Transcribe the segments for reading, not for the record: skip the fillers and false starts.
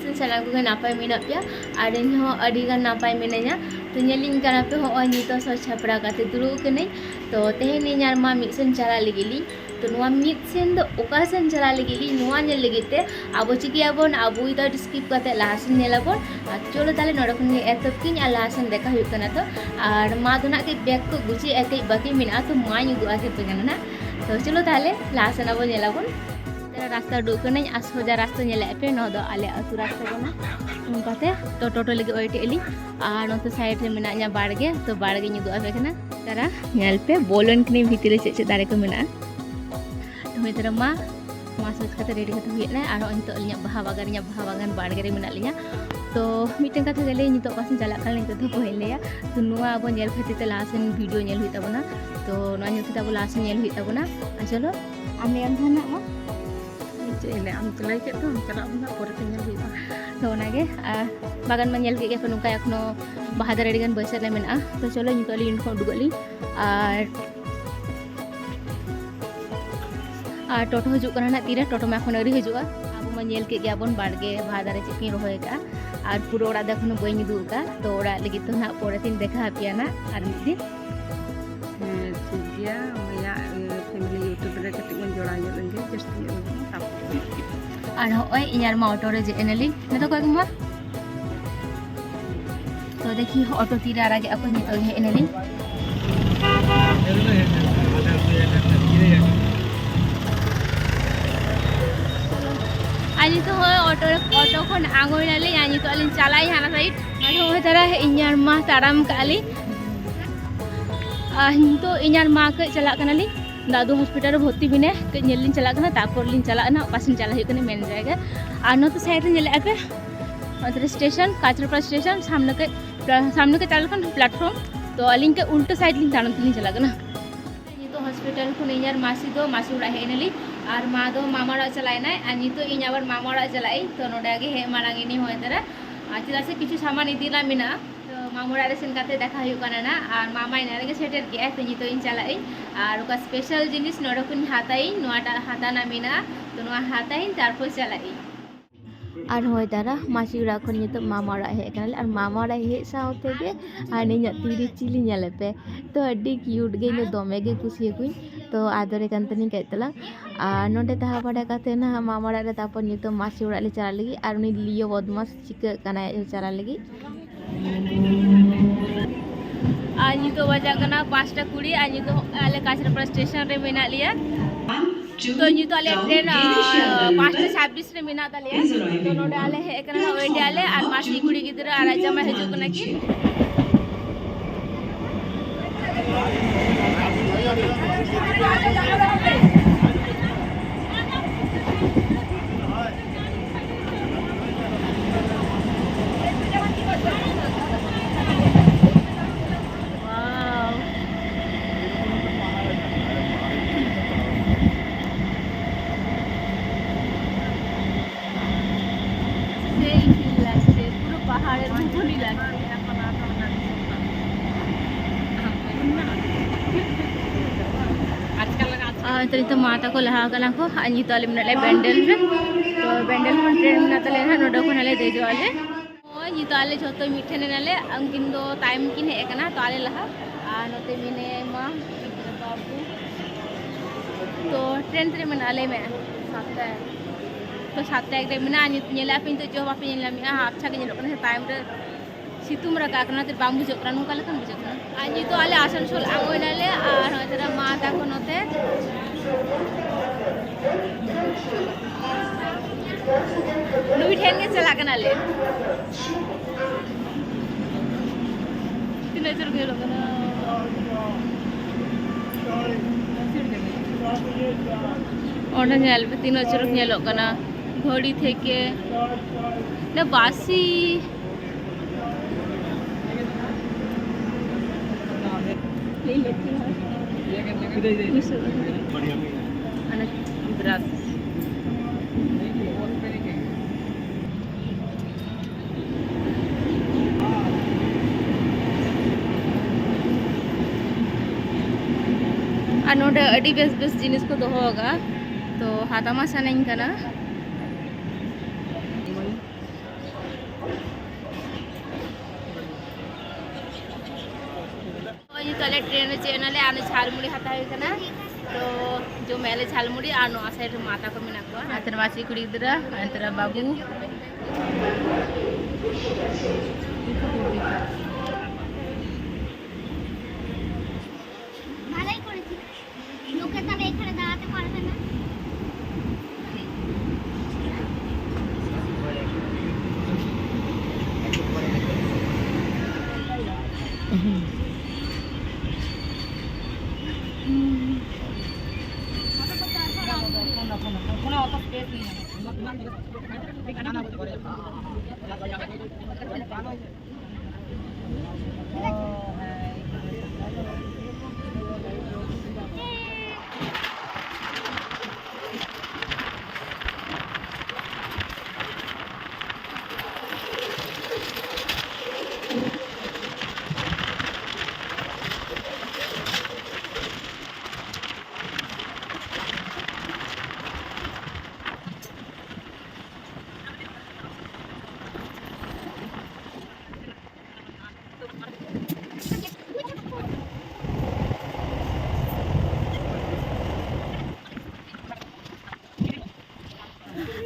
ᱥᱮᱱ ᱥᱟᱱᱟᱢ ᱠᱚᱜᱮ ᱱᱟᱯᱟᱭ ᱢᱮᱱᱟᱜ ᱯᱮᱭᱟ ᱟᱨ ᱤᱧ ᱦᱚᱸ ᱟᱹᱰᱤ ᱜᱟᱱ ᱱᱟᱯᱟᱭ ᱢᱤᱱᱟᱹᱧᱟ ᱛᱚ ᱧᱮᱞᱤᱧ ᱠᱟᱱᱟ ᱯᱮ ᱦᱚᱸᱜᱼᱚᱭ ᱱᱤᱛᱚᱜ ᱥᱚᱡᱽ ᱪᱷᱟᱯᱲᱟ ᱠᱟᱛᱮ ᱫᱩᱲᱩᱵ ᱠᱟᱹᱱᱟᱹᱧ ᱛᱚ ᱛᱮᱦᱮᱧ ᱤᱧ ᱟᱨ ᱢᱟ ᱢᱤᱫ ᱥᱮᱱ ᱪᱟᱞᱟᱜ ᱞᱟᱹᱜᱤᱫ ᱞᱤᱧ ᱛᱚ ᱱᱚᱣᱟ ᱢᱤᱫ ᱥᱮᱱ ᱫᱚ ᱚᱠᱟ ᱥᱮᱱ ᱪᱟᱞᱟᱜ ᱞᱟᱹᱜᱤᱫ ᱞᱤᱧ ᱱᱚᱣᱟ ᱧᱮᱞ ᱞᱟᱹᱜᱤᱫ ᱛᱮ ᱟᱵᱚ ᱪᱤᱠᱟᱹᱭᱟᱵᱚᱱ ᱟᱵᱚ ᱩᱭᱤᱫᱟᱣᱩᱴ ᱥᱠᱤᱯ ᱠᱟᱛᱮ ᱞᱟᱦᱟ ᱥᱮᱱ ᱧᱮᱞᱟᱵᱚᱱ ᱟᱨ ᱪᱚᱞᱚ ᱛᱟᱦᱞᱮ ᱱᱚᱰᱮ ᱠᱷᱚᱱ ᱜᱮ ᱮᱛᱚᱦᱚᱵ ᱠᱤᱧ ᱟᱨ ᱞᱟᱦᱟ ᱥᱮᱱ ᱫᱮᱠᱷᱟ ᱦᱩᱭᱩᱜ ᱠᱟᱱᱟ ᱛᱚ ᱟᱨ ᱢᱟ ᱫᱚ ᱱᱟᱜ ᱠᱟᱹᱡ ᱵᱮᱜᱽ ᱠᱚ ᱜᱩᱪᱷᱤᱭᱮᱜᱼᱟ ᱠᱟᱹᱡ ᱵᱟᱹᱠᱤ ᱢᱮᱱᱟᱜᱼᱟ ᱛᱚ ᱢᱟᱧ ᱩᱫᱩᱜ ᱟᱯᱮ ᱠᱟᱱᱟ ᱱᱟᱜ तो चलो ताले लास्ट ना बो नेलाबोन तेरा रास्ता डुकने आ सोजा रास्ता नेले पे नो दो आले अतु रास्ता कना उनकाते तो टोटो लगे ओइटे एली आ नोते साइड रे मेना बाड़गे तो बाड़गे नी दो आबे कना तारा नेल पे बोलन कनी भीतरे चे दारे को मेना तो मेतरा मा सोच कते रेडी कते हुइना आरो नितो अलिया बहा बागान बाड़गे रे मेना लिया तो मिटन कथा गेले नितो पासन चला काल नितो तो पहलेया तो नुआ अब नेल खतिते लासन वीडियो नेल हुइ तबना तो नुआ नेल खतिते अब लासन नेल हुइ तबना चलो आमे आम थाना मा चले आम चलाई के तो चला बना परे ते नेल हुइ तो नागे बागान मा नेल के नुका एखनो बहा दारे गान बैसा ले मेना तो चलो नितो लि इनको दुगली और टोटो हजु कना ना तीरे टोटो मा एखन अरी हजुआ अब मा नेल के गयाबन बाड़गे बहा दारे चेकी रोहय का और पूरा ओड़ा देखो बी दूका तो ओड़ा लगे तो ना परे तीन देखा पे ना और मिद दिन ठीक गया मैं फैमिली यूट्यूब रे कटिंग मन जोड़ा लेंगे जस्ट और होय इनार मा ऑटो रे जेनेली न तो कोई मा तो देखी ऑटो तीरा आगे अपन नितो हे एनेली आज तो ऑटो खन आंगोइनाले आज तो अलिन चलाई हाना साइड आरो हो तारा इनार मा ताराम काली तो इनार मा के चला कनाली दादू हॉस्पिटल भर्ती बिने के नेलिन चला कना तापर लिन चला ना पासिन चला हे कने मेन जायगा आ न तो साइड रे नेले आके अदर स्टेशन काचरपाड़ा स्टेशन सामने के चला कन प्लेटफॉर्म तो अलिन के उल्टा साइड लिन तारन लिन चला कना तो हॉस्पिटल खन इनार मासी उड़ा हे नेली और मा दो मामा चलायना और नितो इन आबार मामा चलाई तो नोडे आगे हे मारांगिनी होय तरा चेदा से किछु सामान इदिला मेना तो मामा रे सेन काते देखा हुई काना ना और मामा इन रे सेटर के तो नितो इन चलाई और ओका स्पेशल जिनिस नोडे कुन हाताई नोआटा हाताना मेना तो नोआ हाताई तारपर चलाई और होय तारा मासी उड़ा खन नितो मामा रा हे काना और मामा रा हे साउते गे और निया तीरी चिली नेलेपे तो अड्डी क्यूट गे ने दोमे गे खुशी कुई तो आदरे कांतनी कहतला और नोडे तहा पड़ा काते ना मामा रे तापर नितो मासी उड़ा ले चला लगी और उनी लियो बदमाश चिका काना चला लगी आज नितो बजा कना 5:20 आज नितो आले काचरपाड़ा स्टेशन रे मेना लिया तो नितो आले ट्रेन 5:26 रे मेना तालिया तो नोडे आले हे कना ओइडे आले और मासी कुड़ी गिदरा और जमा हेजु कना की तो माता को लहा कना को अनि तो मेना बैंडल रे तो बैंडल खन ट्रेन मेना तले ना नोडो खन ले देजो आले ओ नि तो आले जतो मिठने नाले अंकिन दो टाइम किन हे कना तो आले लहा आ नोते मिने मा बाबू तो ट्रेन रे मेना आले में सातटा तो सातटा एक मेना अनि नेला पिन तो जो बापे नेला मी अच्छा के नेलो कना टाइम रे सितुम रका कना ते बाम बुझो कना नुका लेखन बुझो कना अनि तो आले आसनसोल आंगोइनाले और हतरा माता को नोते नुई ठेन के चला कना ले तीन चुर के लोगना ओना नेल पे तीन चुर नेलो कना घोड़ी थेके ना बासी ले लेती हूं anak berat और नोडे अड़ी बेस जिनिस को दोहो होगा तो हाथामा सानाइन कना कले ट्रेन में चेना ले आने झालमुड़ी हाता हुई कना तो जो मेले झालमुड़ी आ नो साइड माता को मेना को अंतर मासी कुड़ी गिदरा अंतर बाबू ভালোই করেছি লোকে তবে এখানে দাঁড়াতে পারবে না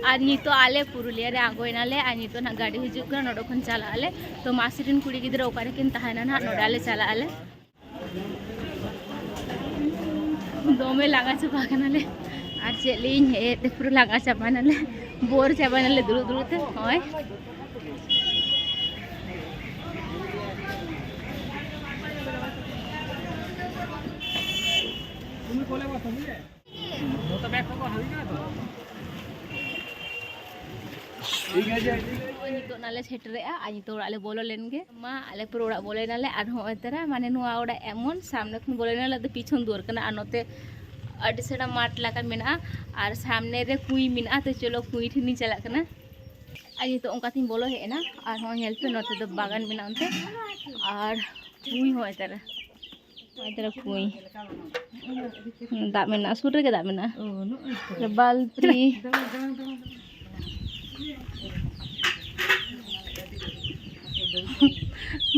और नितो आले पुरुलिया रे आगोइनाले और नितो ना गाड़ी हिजुग कना नोडो खन चला आले तो मासिरिन कुड़ी गिदरा ओकारे किन तहाना ना नोडे आले चला आले दोमे लागा चबा कनाले और चेलिन हे ते पुरु लागा चबानाले बोर चबानाले दुरु दुरु ते होय তুমি কোলে বসো বুঝলে তো ব্যাগ তো হাবি না তো ঠিক আছে नितो नाले सेटरे आ नितो ओड़ा बोलो लेनगे मा आले पुरो ओड़ा बोले नाले आर होय तरा माने नुआ ओड़ा एमन सामने खन बोले नाले द पिछन दुर कना आ नोते अडी सेडा माट लाका मेना आर सामने रे कुई मेना तो चलो कुई ठिनी चला कना आ नितो ओंका थिन बोलो हेना आर हो हेल्प नोते द बागान मेना ओनते आर कुई होय तरा कुई दा मेना सुर रे दा मेना बालत्री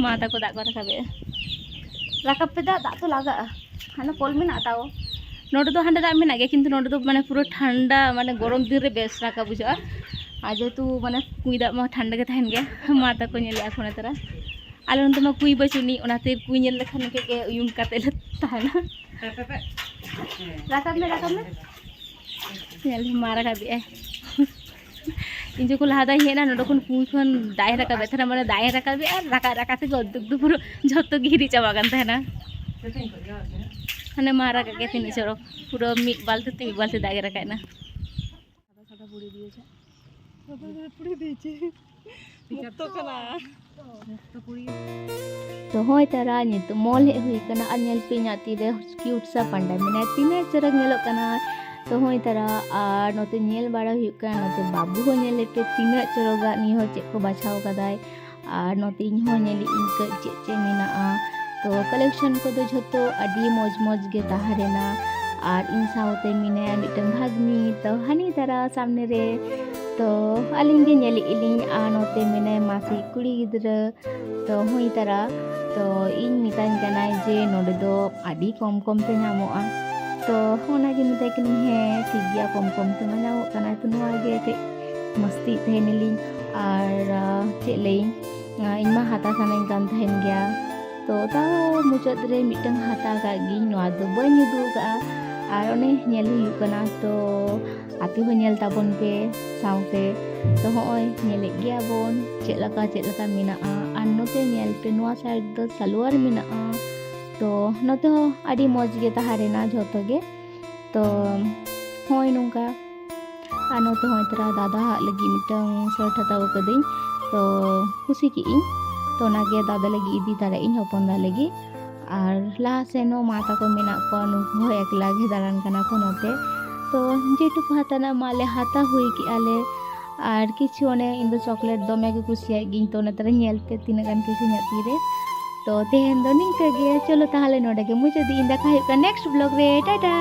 माता को दाग को राकब पे दाग तो लगा हाँ कल में ताओ नोटे तो हाँ दाग में किंतु नोटे तो माने पूरा ठंडा माने गरम दिन रे बेस राका बुझा आज जेहेतु माने कुई दाग में ठंडा के तहन गया माता को नेले एखोन तरा आले नोते मा कुई बचुनी ओनाते कुई नेल लेखान के उयुम काते ले तहना राकब में नेल मारा का बिया इन जो को लहा दाई हेना नोडो खन कुई खन दाय राका बेथरा माने दाय राका बे और राका राका से गद्दुक दु पुरो जत्तो गिरी चाबा गान तहना हाने मारा का के तिनी चरो पुरो मिक बालते ति मिक बालते दागे राका ना सादा सादा पुड़ी दिएछे पुड़ी दिएछे मुक्तो कना मुक्तो पुड़ी तो होय तारा नि तो मॉल हे हुई कना अनल पे नाती रे क्यूट सा पंडा मिना तिने चरक नेलो कना तो होय तारा और नोते नेल बाड़ा हुई कना नोते बाबू हो नेले पे तिना चरोगा नि हो चे को बाछाव कदाय और नोते इन हो नेली इनका चे मिना तो कलेक्शन को तो झतो अडी मौज मौज गे ताहरेना और इन सावते मिने मिटन भागनी तो हनी तारा सामने रे तो अलिंग गे नेली इलिंग आ नोते मिने मासी कुड़ी गिदरा तो होय तारा तो इन मितान कनाय जे नोडे दो अडी कम कम ते नामोआ तो होना गे मिताय कनी हे ठीक गया कम कम ते नामो कना तो नुआ गे ते मस्ती थेनेली और चे लई इन मा हाता सानाइन कान थेन गया तो ताओ मुचाद रे मिटन हाता का गी नुआ दो बनी दु का और ओने नेल हुई कना तो आपे हो नेल ताबन पे साउते तो होय नेले गया बोन चेलका मिना आर नोते नेल पे नुआ साइड दो सलवार मिना तो नोते हो अडी मौज गे ताहारेना झोतो गे तो होय नुंका आर नोते होय तरा दादा लगी मिटन शर्ट हताव कदिन तो खुशी की इन तो नागे दादा लगी इदी तारा इन हपन दा लगी और लाहा सेनो माता को मेना को नुकु एकला गे दारान कना को नोते तो जेटुकु हाताना माले हाता हुई की आले और किछु ओने इन दो चॉकलेट दमे के कुसिया गिन तो नतरा नेल पे तीन गान किछु न्याती रे तो तेहेन दो निंका गे चलो ताहले नोडे गे मुझे दी इन देखा नेक्स्ट ब्लॉग रे टाटा।